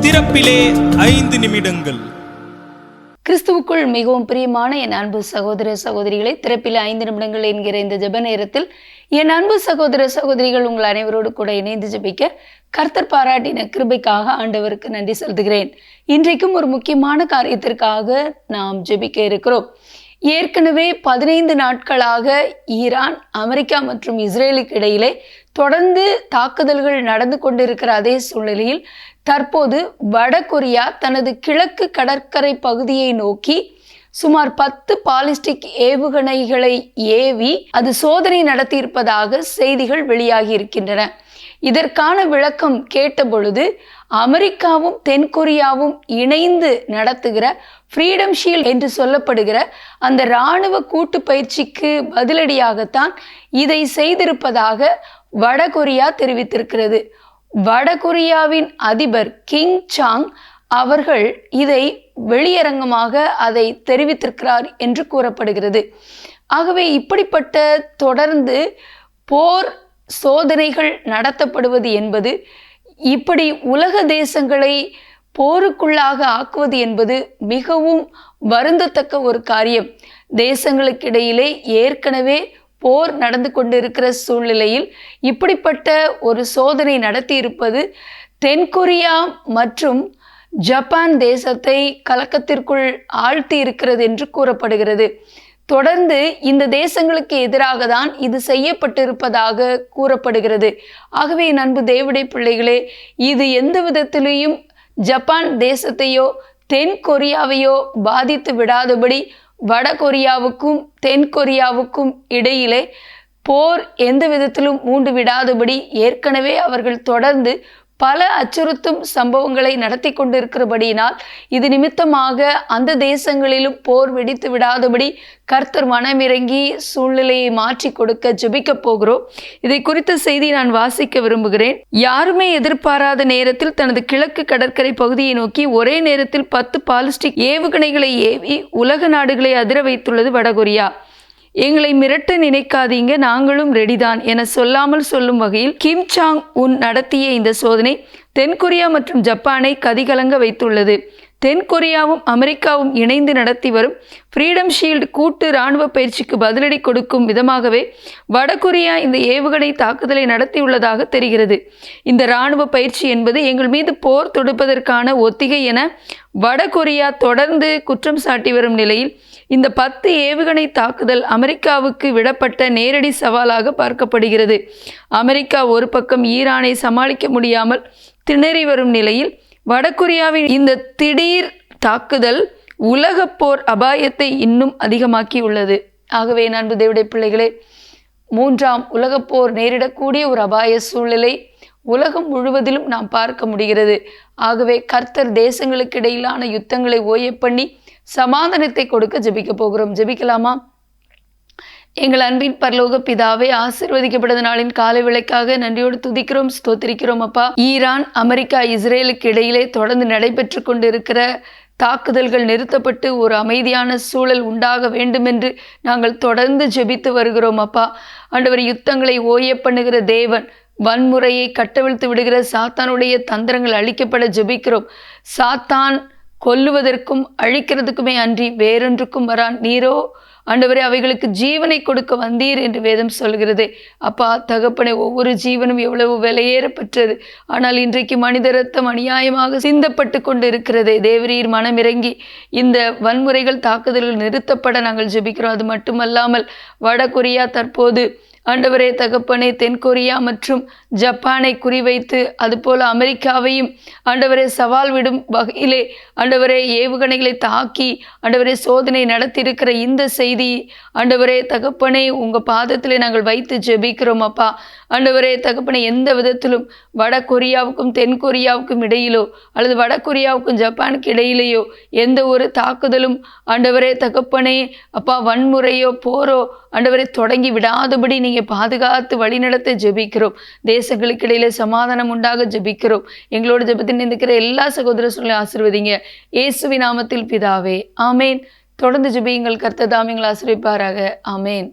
திறப்பிலே 5 நிமிடங்கள். கிறிஸ்துவுக்குள் மிகவும் பிரியமான என் அன்பு சகோதர சகோதரிகளை, திறப்பில் 5 நிமிடங்கள் என்கிற இந்த ஜெப நேரத்தில் என் அன்பு சகோதர சகோதரிகள் உங்கள் அனைவரோடு கூட இணைந்து ஜெபிக்க கர்த்தர் பாராட்டின கிருபைக்காக ஆண்டவருக்கு நன்றி செலுத்துகிறேன். இன்றைக்கும் ஒரு முக்கியமான காரியத்திற்காக நாம் ஜெபிக்க இருக்கிறோம். ஏற்கனவே 15 நாட்களாக ஈரான், அமெரிக்கா மற்றும் இஸ்ரேலுக்கு இடையிலே தொடர்ந்து தாக்குதல்கள் நடந்து கொண்டிருக்கிற அதே சூழ்நிலையில் தற்போது வடகொரியா தனது கிழக்கு கடற்கரை பகுதியை நோக்கி சுமார் 10 பாலிஸ்டிக் ஏவுகணைகளை ஏவி அது சோதனை நடத்தியிருப்பதாக செய்திகள் வெளியாகி இருக்கின்றன. இதற்கான விளக்கம் கேட்டபொழுது அமெரிக்காவும் தென்கொரியாவும் இணைந்து நடத்துகிற ஃப்ரீடம் ஷீல்ட் என்று சொல்லப்படுகிற அந்த இராணுவ கூட்டு பயிற்சிக்கு பதிலடியாகத்தான் இதை செய்திருப்பதாக வடகொரியா தெரிவித்திருக்கிறது. வடகொரியாவின் அதிபர் கிம் சாங் அவர்கள் இதை வெளியரங்கமாக அதை தெரிவித்திருக்கிறார் என்று கூறப்படுகிறது. ஆகவே இப்படிப்பட்ட தொடர்ந்து போர் சோதனைகள் நடத்தப்படுவது என்பது, இப்படி உலக தேசங்களை போருக்குள்ளாக ஆக்குவது என்பது மிகவும் வருந்தத்தக்க ஒரு காரியம். தேசங்களுக்கிடையிலே ஏற்கனவே போர் நடந்து கொண்டிருக்கிற சூழ்நிலையில் இப்படிப்பட்ட ஒரு சோதனை நடத்தி இருப்பது தென்கொரியா மற்றும் ஜப்பான் தேசத்தை கலக்கத்திற்குள் ஆழ்த்தி இருக்கிறது என்று கூறப்படுகிறது. தொடர்ந்து இந்த தேசங்களுக்கு எதிராக தான் இது செய்யப்பட்டிருப்பதாக கூறப்படுகிறது. ஆகவே அன்பு தேவனுடைய பிள்ளைகளே, இது எந்த விதத்திலேயும் ஜப்பான் தேசத்தையோ தென்கொரியாவையோ பாதித்து விடாதபடி வடகொரியாவுக்கும் தென்கொரியாவுக்கும் இடையிலே போர் எந்த விதத்திலும் மூண்டு விடாதபடி ஏற்கனவே அவர்கள் தொடர்ந்து பல அச்சுறுத்தும் சம்பவங்களை நடத்தி கொண்டிருக்கிறபடியினால் இது நிமித்தமாக அந்த தேசங்களிலும் போர் வெடித்து விடாதபடி கர்த்தர் மனமிறங்கி சூழ்நிலையை மாற்றி கொடுக்க ஜெபிக்க போகிறோம். இதை குறித்த செய்தி நான் வாசிக்க விரும்புகிறேன். யாருமே எதிர்பாராத நேரத்தில் தனது கிழக்கு கடற்கரை பகுதியை நோக்கி ஒரே நேரத்தில் 10 பாலிஸ்டிக் ஏவுகணைகளை ஏவி உலக நாடுகளை அதிர வைத்துள்ளது வடகொரியா. எங்களை மிரட்ட நினைக்காதீங்க, நாங்களும் ரெடிதான் என சொல்லாமல் சொல்லும் வகையில் கிம் சாங் உன் நடத்திய இந்த சோதனை தென்கொரியா மற்றும் ஜப்பானை கதிகலங்க வைத்துள்ளது. தென்கொரியாவும் அமெரிக்காவும் இணைந்து நடத்தி வரும் ஃப்ரீடம் ஷீல்டு கூட்டு இராணுவ பயிற்சிக்கு பதிலடி கொடுக்கும் விதமாகவே வடகொரியா இந்த ஏவுகணை தாக்குதலை நடத்தியுள்ளதாக தெரிகிறது. இந்த இராணுவ பயிற்சி என்பது எங்கள் மீது போர் தொடுப்பதற்கான ஒத்திகை என வடகொரியா தொடர்ந்து குற்றம் சாட்டி வரும் நிலையில் இந்த 10 ஏவுகணை தாக்குதல் அமெரிக்காவுக்கு விடப்பட்ட நேரடி சவாலாக பார்க்கப்படுகிறது. அமெரிக்கா ஒரு பக்கம் ஈரானை சமாளிக்க முடியாமல் திணறி வரும் நிலையில் வடகொரியாவின் இந்த திடீர் தாக்குதல் உலக போர் அபாயத்தை இன்னும் அதிகமாக்கியுள்ளது. ஆகவே அன்பு தேவனுடைய பிள்ளைகளே, 3ஆம் உலகப் போர் நேரிடக்கூடிய ஒரு அபாய சூழ்நிலை உலகம் முழுவதிலும் நாம் பார்க்க முடிகிறது. ஆகவே கர்த்தர் தேசங்களுக்கு இடையிலான யுத்தங்களை ஓய பண்ணி சமாதானத்தை கொடுக்க ஜெபிக்க போகிறோம். ஜெபிக்கலாமா? எங்கள் அன்பின் பரலோக பிதாவே, ஆசீர்வதிக்கப்பட்ட நாளின் காலை விளக்காக நன்றியோடு துதிக்கிறோம், ஸ்தோத்திரிக்கிறோம் அப்பா. ஈரான், அமெரிக்கா, இஸ்ரேலுக்கு இடையிலே தொடர்ந்து நடைபெற்று கொண்டிருக்கிற தாக்குதல்கள் நிறுத்தப்பட்டு ஒரு அமைதியான சூழல் உண்டாக வேண்டும் என்று நாங்கள் தொடர்ந்து ஜெபித்து வருகிறோம் அப்பா. ஆண்டவர், யுத்தங்களை ஓய பண்ணுகிற தேவன், வன்முறையை கட்டவிழ்த்து விடுகிற சாத்தானுடைய தந்திரங்கள் அழிக்கப்பட ஜெபிக்கிறோம். சாத்தான் கொல்லுவதற்கும் அழிக்கிறதுக்குமே அன்றி வேறொன்றுக்கும் வரான். நீரோ ஆண்டவரே அவைகளுக்கு ஜீவனை கொடுக்க வந்தீர் என்று வேதம் சொல்கிறது. அப்பா தகப்பனே, ஒவ்வொரு ஜீவனும் எவ்வளவு விலையேற பெற்றது. ஆனால் இன்றைக்கு மனித ரத்தம் அநியாயமாக சிந்தப்பட்டு கொண்டு இருக்கிறதே. தேவரீர் மனமிறங்கி இந்த வன்முறைகள், தாக்குதல்கள் நிறுத்தப்பட நாங்கள் ஜெபிக்கிறோம். அது மட்டுமல்லாமல் வடகொரியா தற்போது ஆண்டவரே தகப்பனே தென்கொரியா மற்றும் ஜப்பானை குறிவைத்து அதுபோல அமெரிக்காவையும் ஆண்டவரே சவால் விடும் வகையிலே ஆண்டவரே ஏவுகணைகளை தாக்கி ஆண்டவரே சோதனை நடத்தியிருக்கிற இந்த செய்தி ஆண்டவரே தகப்பனே உங்கள் பாதத்திலே நாங்கள் வைத்து ஜெபிக்கிறோம் அப்பா. ஆண்டவரே தகப்பனே, எந்த விதத்திலும் வடகொரியாவுக்கும் தென்கொரியாவுக்கும் இடையிலோ அல்லது வடகொரியாவுக்கும் ஜப்பானுக்கு இடையிலேயோ எந்த ஒரு தாக்குதலும் ஆண்டவரே தகப்பனே அப்பா வன்முறையோ போரோ ஆண்டவரை தொடங்கி விடாதபடி நீங்கள் பாதுகாத்து வழிநடத்த ஜெபிக்கிறோம். தேசங்களுக்கு இடையில சமாதானம் உண்டாக ஜெபிக்கிறோம். எங்களோட ஜெபத்தில் நிற்கிற எல்லா சகோதர சொல்ல ஆசீர்வதிங்க. இயேசுவின் நாமத்தில் பிதாவே, ஆமேன். தொடர்ந்து ஜெபியுங்கள். கர்த்தர் தாமே உங்களை ஆசீர்வதிப்பாராக. ஆமேன்.